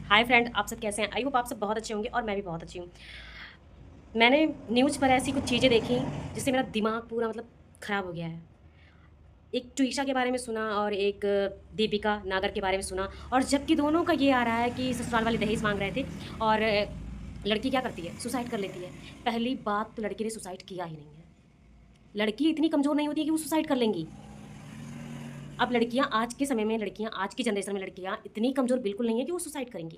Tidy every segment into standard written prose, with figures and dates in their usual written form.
Hi friend, आप सब कैसे हैं? आई होप आप सब बहुत अच्छे होंगे और मैं भी बहुत अच्छी हूँ। मैंने न्यूज़ पर ऐसी कुछ चीज़ें देखी जिससे मेरा दिमाग पूरा ख़राब हो गया है। एक ट्विशा के बारे में सुना और एक दीपिका नागर के बारे में सुना, और जबकि दोनों का ये आ रहा है कि ससुराल वाले दहेज माँग रहे थे और लड़की क्या करती है? सुसाइड कर लेती है। पहली बात तो लड़की ने सुसाइड किया ही नहीं है। लड़की इतनी कमज़ोर नहीं होती है कि वो सुसाइड कर लेंगी। अब लड़कियाँ आज के समय में, लड़कियाँ आज की जनरेशन में, लड़कियाँ इतनी कमज़ोर बिल्कुल नहीं है कि वो सुसाइड करेंगी।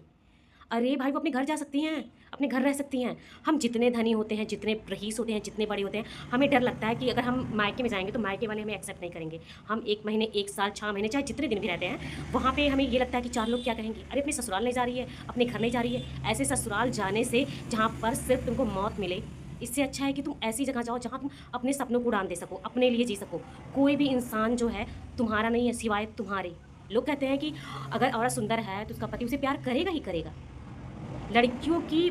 अरे भाई, वो अपने घर जा सकती हैं, अपने घर रह सकती हैं। हम जितने धनी होते हैं, जितने रईस होते हैं, जितने बड़े होते हैं, हमें डर लगता है कि अगर हम मायके में जाएँगे तो मायके वाले हमें एक्सेप्ट नहीं करेंगे। हम 1 महीने, 1 साल, 6 महीने, चाहे जितने दिन भी रहते हैं, वहाँ पे हमें ये लगता है कि 4 लोग क्या कहेंगे? अरे अपने ससुराल नहीं जा रही है, अपने घर नहीं जा रही है। ऐसे ससुराल जाने से जहाँ पर सिर्फ़ तुमको मौत मिले, इससे अच्छा है कि तुम ऐसी जगह जाओ जहाँ तुम अपने सपनों को उड़ान दे सको, अपने लिए जी सको। कोई भी इंसान जो है तुम्हारा नहीं है सिवाय तुम्हारे। लोग कहते हैं कि अगर औरत सुंदर है तो उसका पति उसे प्यार करेगा ही करेगा। लड़कियों की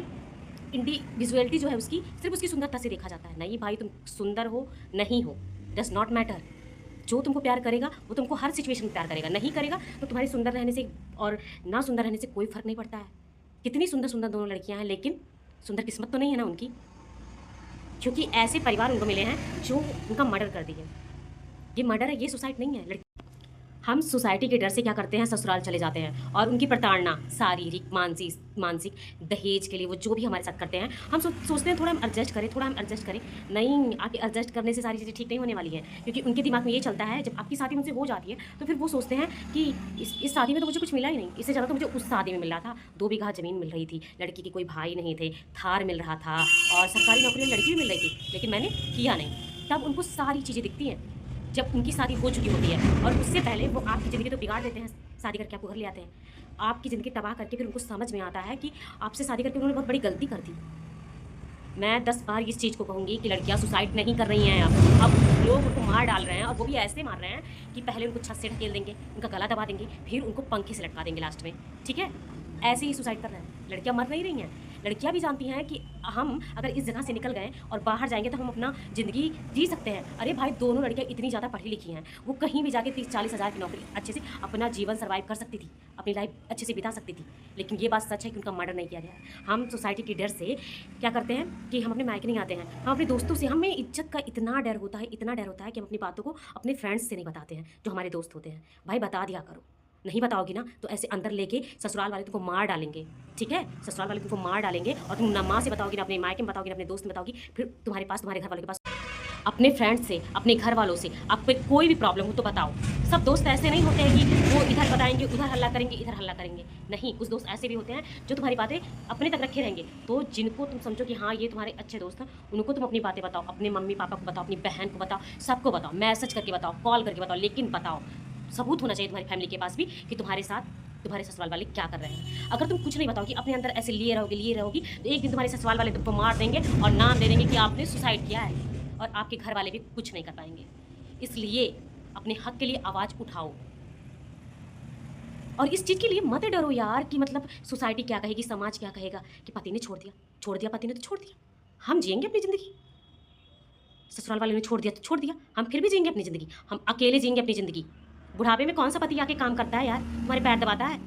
इंडिविजुअलिटी जो है उसकी सिर्फ उसकी सुंदरता से देखा जाता है। नहीं भाई, तुम सुंदर हो नहीं हो, डज नॉट मैटर। जो तुमको प्यार करेगा वो तुमको हर सिचुएशन में प्यार करेगा। नहीं करेगा तो तुम्हारे सुंदर रहने से और ना सुंदर रहने से कोई फर्क नहीं पड़ता है। कितनी सुंदर सुंदर दोनों लड़कियां हैं, लेकिन सुंदर किस्मत तो नहीं है ना उनकी, क्योंकि ऐसे परिवार उनको मिले हैं जो उनका मर्डर कर दिए। ये मर्डर है, ये सुसाइड नहीं है। हम सोसाइटी के डर से क्या करते हैं, ससुराल चले जाते हैं और उनकी प्रताड़ना शारीरिक, मानसिक मानसिक दहेज के लिए वो जो भी हमारे साथ करते हैं, हम सोचते हैं थोड़ा हम एडजस्ट करें, थोड़ा हम एडजस्ट करें। नहीं, आपके एडजस्ट करने से सारी चीज़ें ठीक नहीं होने वाली हैं, क्योंकि उनके दिमाग में ये चलता है जब आपकी शादी उनसे हो जाती है तो फिर वो सोचते हैं कि इस शादी में तो मुझे कुछ मिला ही नहीं, इससे ज़्यादा तो मुझे उस शादी में मिल रहा था। 2 बीघा ज़मीन मिल रही थी, लड़की के कोई भाई नहीं थे, थार मिल रहा था और सरकारी नौकरी लड़की भी मिल रही थी, लेकिन मैंने किया नहीं। तब उनको सारी चीज़ें दिखती हैं जब उनकी शादी हो चुकी होती है, और उससे पहले वो आपकी ज़िंदगी तो बिगाड़ देते हैं, शादी करके आपको घर ले आते हैं, आपकी ज़िंदगी तबाह करके फिर उनको समझ में आता है कि आपसे शादी करके उन्होंने बहुत बड़ी गलती कर दी। मैं 10 बार इस चीज़ को कहूँगी कि लड़कियाँ सुसाइड नहीं कर रही हैं अब लोग उनको मार डाल रहे हैं, और वो भी ऐसे मार रहे हैं कि पहले उनको छत से ढकेल देंगे, उनका गला दबा देंगे, फिर उनको पंखे से लटका देंगे लास्ट में, ठीक है? ऐसे ही सुसाइड कर रहे हैं। लड़कियाँ मर नहीं रही हैं। लड़कियाँ भी जानती हैं कि हम अगर इस जगह से निकल गए और बाहर जाएँगे तो हम अपना ज़िंदगी जी सकते हैं। अरे भाई, दोनों लड़कियाँ इतनी ज़्यादा पढ़ी लिखी हैं, वो कहीं भी जाके 30-40 हज़ार की नौकरी अच्छे से अपना जीवन सर्वाइव कर सकती थी, अपनी लाइफ अच्छे से बिता सकती थी। लेकिन ये बात सच है कि उनका मर्डर नहीं किया गया। हम सोसाइटी के डर से क्या करते हैं कि हम अपने मायके नहीं आते हैं, हम अपने दोस्तों से, हमें इज्जत का इतना डर होता है, इतना डर होता है कि हम अपनी बातों को अपने फ्रेंड्स से नहीं बताते हैं, जो हमारे दोस्त होते हैं। भाई बता दिया करो, नहीं बताओगी ना तो ऐसे अंदर लेके ससुराल वाले तुमको मार डालेंगे, ठीक है? ससुराल वाले तुमको मार डालेंगे और तुम ना माँ से बताओगी, ना अपने मायके में बताओगी, ना अपने दोस्त में बताओगी, फिर तुम्हारे पास, तुम्हारे घर वालों के पास, अपने फ्रेंड से, अपने घर वालों से आपको कोई भी प्रॉब्लम हो तो बताओ। सब दोस्त ऐसे नहीं होते हैं कि वो इधर बताएँगे, उधर हल्ला करेंगे, इधर हल्ला करेंगे। नहीं, कुछ दोस्त ऐसे भी होते हैं जो तुम्हारी बातें अपने तक रखे रहेंगे। तो जिनको तुम समझो कि हाँ, ये तुम्हारे अच्छे दोस्त हैं, उनको तुम अपनी बातें बताओ, अपने मम्मी-पापा को बताओ, अपनी बहन को बताओ, सबको बताओ, मैसेज करके बताओ, कॉल करके बताओ, लेकिन बताओ। सबूत होना चाहिए तुम्हारी फैमिली के पास भी कि तुम्हारे साथ तुम्हारे ससुराल वाले क्या कर रहे हैं। अगर तुम कुछ नहीं बताओगी, अपने अंदर ऐसे लिए रहोगी, तो एक दिन तुम्हारे ससुराल वाले तुमको मार देंगे और नाम दे देंगे कि आपने सुसाइड किया है, और आपके घर वाले भी कुछ नहीं कर पाएंगे। इसलिए अपने हक के लिए आवाज़ उठाओ, और इस चीज़ के लिए मत डरो यार कि सोसाइटी क्या कहेगी, समाज क्या कहेगा कि पति ने छोड़ दिया पति ने तो छोड़ दिया। हम जिएंगे अपनी ज़िंदगी, ससुराल वाले ने छोड़ दिया तो छोड़ दिया, हम फिर भी जिएंगे अपनी ज़िंदगी, हम अकेले जिएंगे अपनी ज़िंदगी। बुढ़ापे में कौन सा पति आके काम करता है यार, तुम्हारे पैर दबाता है?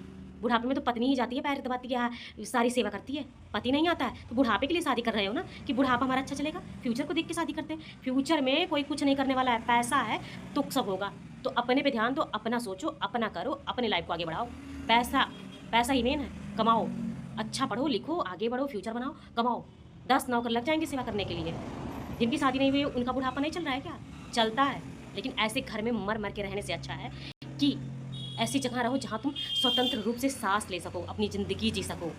बुढ़ापे में तो पत्नी ही जाती है, पैर दबाती है, सारी सेवा करती है, पति नहीं आता है। तो बुढ़ापे के लिए शादी कर रहे हो ना कि बुढ़ापा हमारा अच्छा चलेगा, फ्यूचर को देख के शादी करते हैं। फ्यूचर में कोई कुछ नहीं करने वाला है, पैसा है तो सब होगा। तो अपने पे ध्यान दो, अपना सोचो, अपना करो, अपने लाइफ को आगे बढ़ाओ। पैसा पैसा ही मेन है, कमाओ, अच्छा पढ़ो लिखो, आगे बढ़ो, फ्यूचर बनाओ, कमाओ। 10 नौकर लग जाएंगे सेवा करने के लिए। जिनकी शादी नहीं हुई उनका बुढ़ापा नहीं चल रहा है क्या? चलता है, लेकिन ऐसे घर में मर मर के रहने से अच्छा है कि ऐसी जगह रहो जहाँ तुम स्वतंत्र रूप से सांस ले सको, अपनी ज़िंदगी जी सको।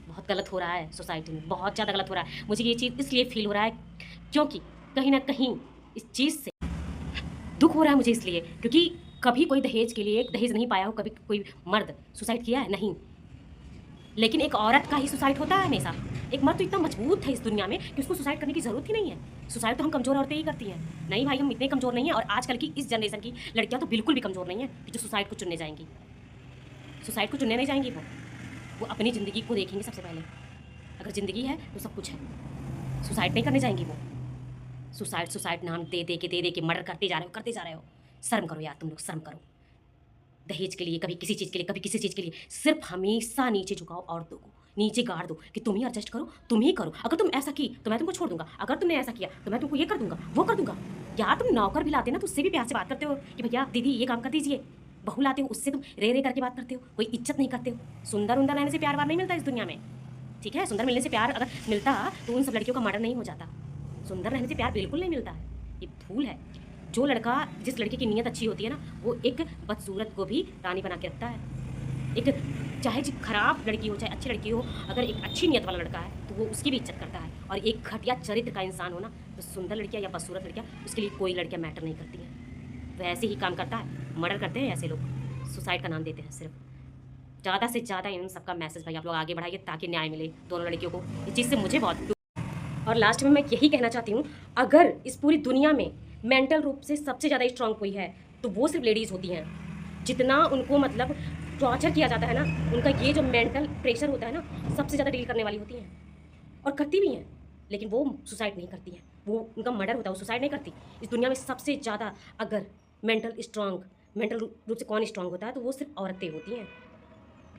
बहुत गलत हो रहा है सोसाइटी में, बहुत ज़्यादा गलत हो रहा है। मुझे ये चीज़ इसलिए फील हो रहा है क्योंकि कहीं ना कहीं इस चीज़ से दुख हो रहा है मुझे, इसलिए क्योंकि कभी कोई दहेज के लिए दहेज नहीं पाया हो, कभी कोई मर्द सुसाइड किया है नहीं, लेकिन एक औरत का ही सुसाइड होता है हमेशा। एक मर्द तो इतना मजबूत है इस दुनिया में कि उसको सुसाइड करने की ज़रूरत ही नहीं है। सुसाइड तो हम कमज़ोर औरतें ही करती हैं। नहीं भाई, हम इतने कमज़ोर नहीं हैं, और आजकल की इस जनरेशन की लड़कियां तो बिल्कुल भी कमज़ोर नहीं हैं कि जो सुसाइड को चुनने जाएंगी। सुसाइड को चुनने नहीं जाएंगी, वो अपनी ज़िंदगी को देखेंगे सबसे पहले। अगर ज़िंदगी है तो सब कुछ है। सुसाइड नहीं करने जाएंगी वो। सुसाइड नाम दे दे के मर्डर करते जा रहे हो, करते जा रहे हो। शर्म करो यार, तुम लोग शर्म करो। दहेज के लिए, कभी किसी चीज़ के लिए, कभी किसी चीज़ के लिए। सिर्फ हमेशा नीचे झुकाओ औरतों को, नीचे गाड़ दो कि तुम ही एडजस्ट करो, तुम ही करो। अगर तुम ऐसा की तो मैं तुमको छोड़ दूंगा, अगर तुमने ऐसा किया तो मैं तुमको ये कर दूंगा, वो कर दूंगा। यार तुम नौकर भी लाते ना तो उससे भी प्यार से बात करते हो कि भैया दीदी ये काम कर दीजिए। बहू लाते हो उससे तुम रे रे करके बात करते हो, कोई इज्जत नहीं करते हो। सुंदर उंदर रहने से प्यार वार नहीं मिलता इस दुनिया में, ठीक है। सुंदर मिलने से प्यार अगर मिलता तो उन सब लड़कियों का मर्डर नहीं हो जाता। सुंदर रहने से प्यार बिल्कुल नहीं मिलता है, ये भूल है। जो लड़का, जिस लड़के की नीयत अच्छी होती है ना, वो एक बदसूरत को भी रानी बना के रखता है। एक चाहे जो खराब लड़की हो चाहे अच्छी लड़की हो, अगर एक अच्छी नीयत वाला लड़का है तो वो उसकी भी इज्जत करता है। और एक घटिया चरित्र का इंसान हो ना, तो सुंदर लड़कियाँ या बदसूरत लड़कियाँ उसके लिए कोई लड़कियाँ मैटर नहीं करती हैं। वैसे ही काम करता है, मर्डर करते हैं ऐसे लोग, सुसाइड का नाम देते हैं सिर्फ। ज़्यादा से ज़्यादा इन सबका मैसेज भाई आप लोग आगे बढ़ाइए ताकि न्याय मिले दोनों लड़कियों को। इस चीज़ से मुझे बहुत। और लास्ट में मैं यही कहना चाहती हूँ, अगर इस पूरी दुनिया में मेंटल रूप से सबसे ज़्यादा स्ट्रांग कोई है तो वो सिर्फ लेडीज़ होती हैं। जितना उनको मतलब टॉर्चर किया जाता है ना, उनका ये जो मेंटल प्रेशर होता है ना, सबसे ज़्यादा डील करने वाली होती हैं और करती भी हैं। लेकिन वो सुसाइड नहीं करती हैं, वो उनका मर्डर होता है, वो सुसाइड नहीं करती। इस दुनिया में सबसे ज़्यादा अगर मेंटल रूप से कौन स्ट्रांग होता है तो वो सिर्फ औरतें होती हैं।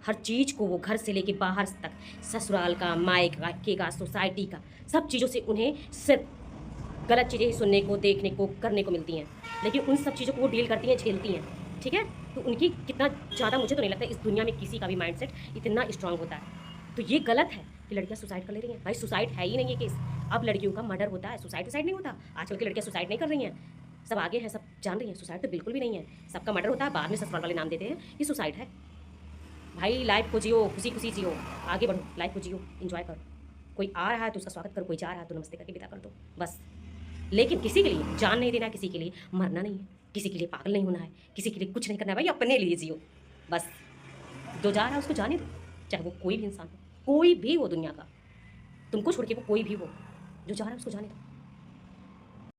हर चीज़ को वो घर से लेके बाहर तक, ससुराल का, मायके का, सोसाइटी का, सब चीज़ों से उन्हें सिर्फ गलत चीज़ें ही सुनने को, देखने को, करने को मिलती हैं। लेकिन उन सब चीज़ों को वो डील करती हैं, झेलती हैं, ठीक है। तो उनकी कितना ज़्यादा, मुझे तो नहीं लगता इस दुनिया में किसी का भी माइंडसेट इतना स्ट्रांग होता है। तो ये गलत है कि लड़कियाँ सुसाइड कर ले रही हैं। भाई सुसाइड है ही नहीं ये केस, अब लड़कियों का मर्डर होता है, सुसाइड नहीं होता। आजकल की लड़कियाँ सुसाइड नहीं कर रही हैं, सब आगे हैं, सब जान रही हैं। सुसाइड तो बिल्कुल भी नहीं है, सबका मर्डर होता है, बाद में ससुराल वाले नाम देते हैं कि सुसाइड है। भाई लाइफ को जियो, खुशी खुशी जियो, आगे बढ़ो, लाइफ को जियो, एंजॉय करो। कोई आ रहा है तो उसका स्वागत करो, कोई जा रहा है तो नमस्ते करके विदा कर दो, बस। लेकिन किसी के लिए जान नहीं देना है, किसी के लिए मरना नहीं है, किसी के लिए पागल नहीं होना है, किसी के लिए कुछ नहीं करना है। भाई अपने लिए जियो, बस। जो जा रहा है उसको जाने दो, चाहे वो कोई भी इंसान हो, कोई भी हो दुनिया का, तुमको छोड़ के वो कोई भी हो, जो जा रहा है उसको जाने दो।